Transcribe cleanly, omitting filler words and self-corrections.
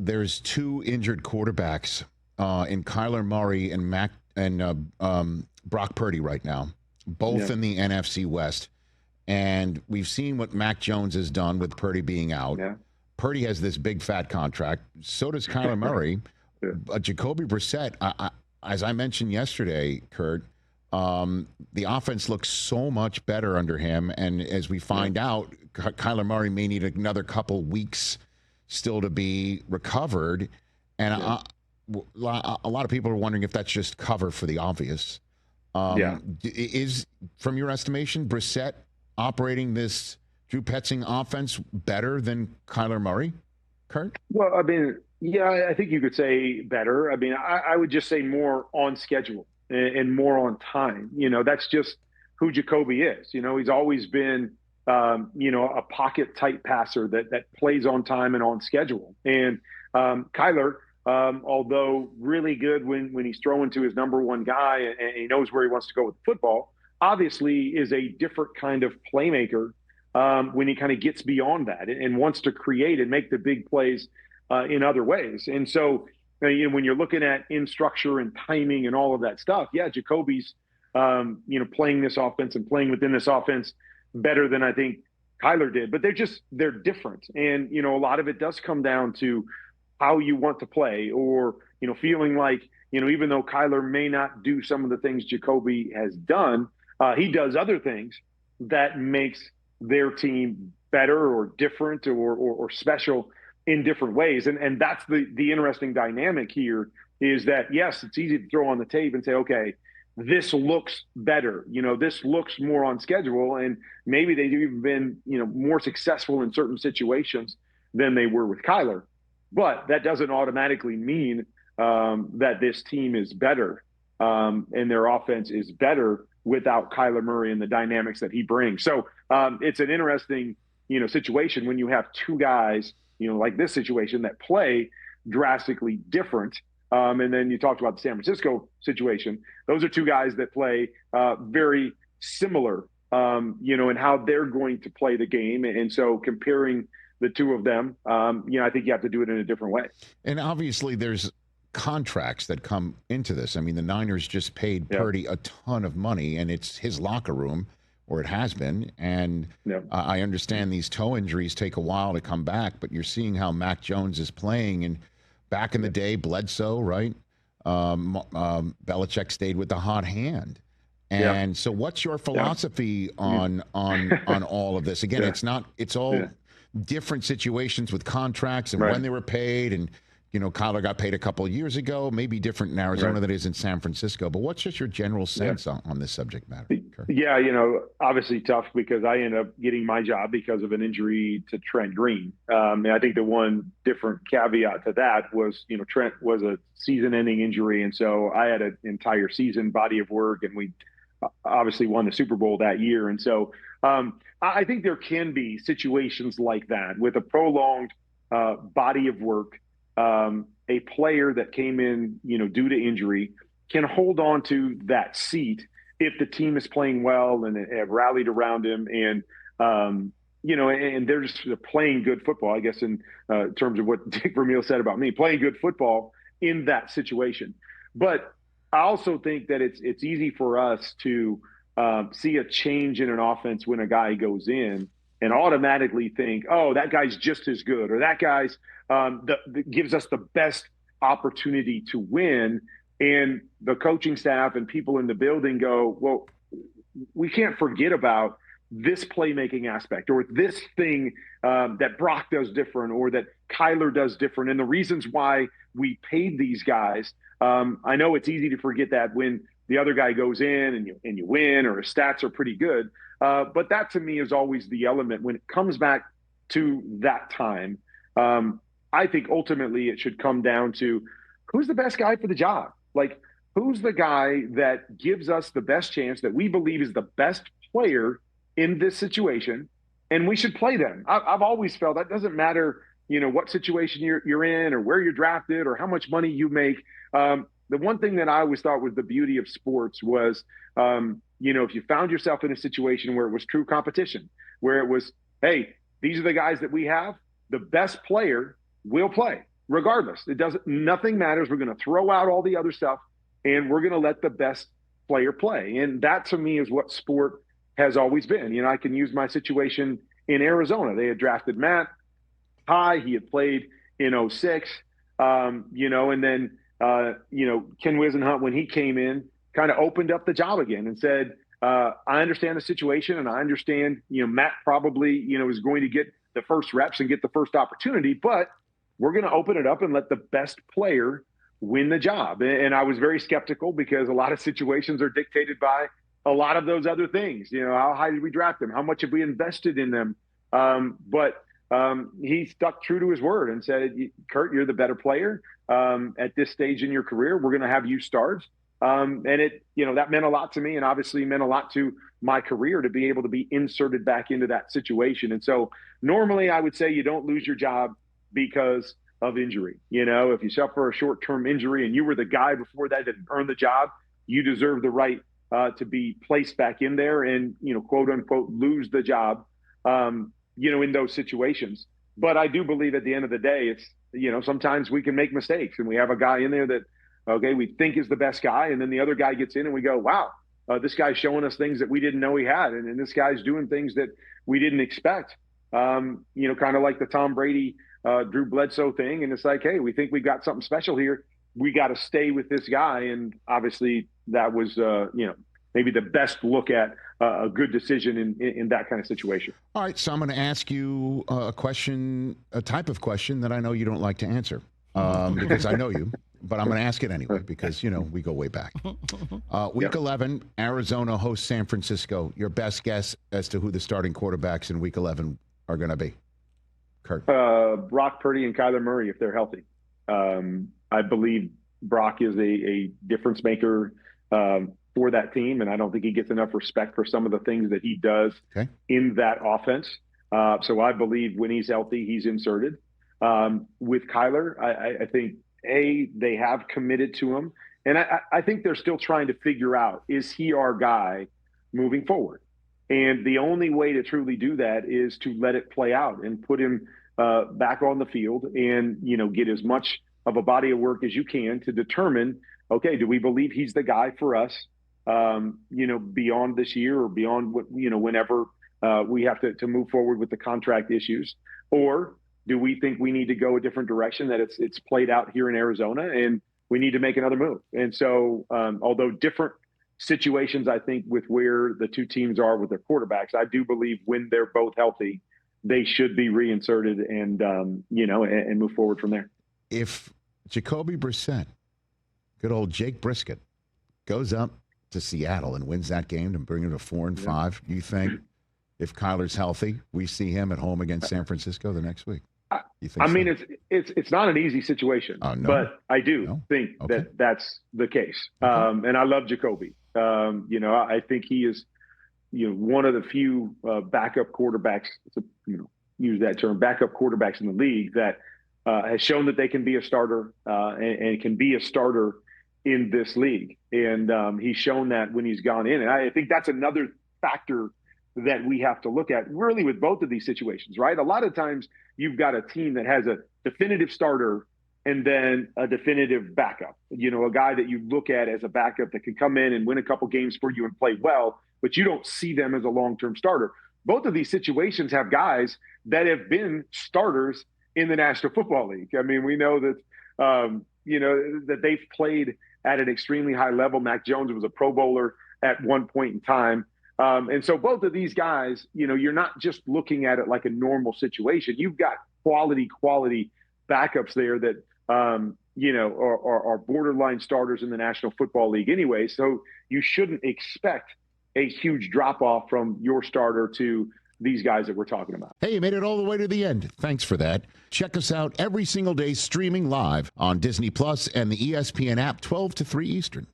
there's two injured quarterbacks in Kyler Murray and Brock Purdy right now, both in the NFC West. And we've seen what Mac Jones has done with Purdy being out. Yeah. Purdy has this big fat contract. So does Kyler Murray. Jacoby Brissett, as I mentioned yesterday, Kurt, the offense looks so much better under him. And as we find out, Kyler Murray may need another couple weeks still to be recovered. And a lot of people are wondering if that's just cover for the obvious. Is, from your estimation, Brissett operating this Drew Petzing offense better than Kyler Murray, Kurt? Well, I mean, yeah, I think you could say better. I mean, I would just say more on schedule and more on time. You know, that's just who Jacoby is. You know, he's always been, a pocket tight passer that plays on time and on schedule. And Kyler, although really good when he's throwing to his number one guy and he knows where he wants to go with football, obviously is a different kind of playmaker when he kind of gets beyond that and wants to create and make the big plays in other ways. And so, when you're looking at in structure and timing and all of that stuff, Jacoby's, playing this offense and playing within this offense better than I think Kyler did. But they're different. And, a lot of it does come down to how you want to play or, feeling like, even though Kyler may not do some of the things Jacoby has done, he does other things that makes their team better or different or special in different ways. And that's the interesting dynamic here is that, yes, it's easy to throw on the tape and say, okay, this looks better. This looks more on schedule. And maybe they've even been, more successful in certain situations than they were with Kyler. But that doesn't automatically mean that this team is better and their offense is better without Kyler Murray and the dynamics that he brings. So it's an interesting, situation when you have two guys, like this situation that play drastically different. And then you talked about the San Francisco situation. Those are two guys that play very similar, in how they're going to play the game. And so comparing the two of them, I think you have to do it in a different way. And obviously there's contracts that come into this. I mean, the Niners just paid Purdy a ton of money, and it's his locker room, or it has been. And I understand these toe injuries take a while to come back, but you're seeing how Mac Jones is playing. And back in the day, Bledsoe, right? Belichick stayed with the hot hand. And so what's your philosophy on all of this? Again, it's all different situations with contracts and when they were paid. And, Kyler got paid a couple of years ago, maybe different in Arizona than it is in San Francisco. But what's just your general sense on this subject matter? Kurt? Yeah, obviously tough because I ended up getting my job because of an injury to Trent Green. And I think the one different caveat to that was, Trent was a season-ending injury. And so I had an entire season body of work, and we obviously won the Super Bowl that year. And so I think there can be situations like that with a prolonged body of work. A player that came in, due to injury can hold on to that seat if the team is playing well and have rallied around him and, and they're just playing good football, I guess, in terms of what Dick Vermeil said about me, playing good football in that situation. But I also think that it's easy for us to see a change in an offense when a guy goes in and automatically think, oh, that guy's just as good, or that guy's that gives us the best opportunity to win. And the coaching staff and people in the building go, well, we can't forget about this playmaking aspect or this thing that Brock does different or that Kyler does different. And the reasons why we paid these guys, I know it's easy to forget that when the other guy goes in and you win or his stats are pretty good. But that to me is always the element when it comes back to that time. I think ultimately it should come down to who's the best guy for the job? Like, who's the guy that gives us the best chance that we believe is the best player in this situation, and we should play them. I've always felt that doesn't matter, what situation you're in or where you're drafted or how much money you make. The one thing that I always thought was the beauty of sports was, if you found yourself in a situation where it was true competition, where it was, hey, these are the guys that we have, the best player will play. regardless. Nothing matters. We're going to throw out all the other stuff, and we're going to let the best player play. And that, to me, is what sport has always been. I can use my situation in Arizona. They had drafted Matt high. He had played in 2006, and then, Ken Wisenhunt, when he came in, kind of opened up the job again and said, I understand the situation, and I understand, Matt probably, is going to get the first reps and get the first opportunity, but we're going to open it up and let the best player win the job. And I was very skeptical because a lot of situations are dictated by a lot of those other things. How high did we draft them? How much have we invested in them? But he stuck true to his word and said, Kurt, you're the better player at this stage in your career. We're going to have you start. And it, that meant a lot to me, and obviously meant a lot to my career to be able to be inserted back into that situation. And so normally I would say you don't lose your job because of injury. If you suffer a short-term injury and you were the guy before that earned the job, you deserve the right to be placed back in there and, quote unquote, lose the job, in those situations. But I do believe at the end of the day, it's, sometimes we can make mistakes, and we have a guy in there that, okay, we think is the best guy. And then the other guy gets in and we go, wow, this guy's showing us things that we didn't know he had. And this guy's doing things that we didn't expect, kind of like the Tom Brady, Drew Bledsoe thing. And it's like, hey, we think we got something special here. We got to stay with this guy. And obviously that was, maybe the best look at a good decision in that kind of situation. All right. So I'm going to ask you a type of question that I know you don't like to answer because I know you. But I'm going to ask it anyway because, we go way back. Week 11, Arizona hosts San Francisco. Your best guess as to who the starting quarterbacks in Week 11 are going to be? Kurt. Brock Purdy and Kyler Murray, if they're healthy. I believe Brock is a difference maker for that team, and I don't think he gets enough respect for some of the things that he does in that offense. So I believe when he's healthy, he's inserted. With Kyler, I think, they have committed to him. And I think they're still trying to figure out, is he our guy moving forward? And the only way to truly do that is to let it play out and put him back on the field and, get as much of a body of work as you can to determine, okay, do we believe he's the guy for us, beyond this year or beyond what, whenever we have to move forward with the contract issues? Or do we think we need to go a different direction, that it's played out here in Arizona and we need to make another move? And so, although different situations, I think, with where the two teams are with their quarterbacks, I do believe when they're both healthy, they should be reinserted and, and move forward from there. If Jacoby Brissett, good old Jake Brisket, goes up to Seattle and wins that game to bring him to 4-5, you think if Kyler's healthy, we see him at home against San Francisco the next week? I mean, it's not an easy situation, but I do think that that's the case. And I love Jacoby. I think he is, one of the few backup quarterbacks, use that term, backup quarterbacks in the league that has shown that they can be a starter and can be a starter in this league. And he's shown that when he's gone in. And I think that's another factor that we have to look at really with both of these situations, right? A lot of times you've got a team that has a definitive starter and then a definitive backup, a guy that you look at as a backup that can come in and win a couple games for you and play well, but you don't see them as a long-term starter. Both of these situations have guys that have been starters in the National Football League. I mean, we know that, that they've played at an extremely high level. Mac Jones was a Pro Bowler at one point in time. And so both of these guys, you're not just looking at it like a normal situation. You've got quality backups there that, are borderline starters in the National Football League anyway. So you shouldn't expect a huge drop off from your starter to these guys that we're talking about. Hey, you made it all the way to the end. Thanks for that. Check us out every single day streaming live on Disney Plus and the ESPN app 12 to 3 Eastern.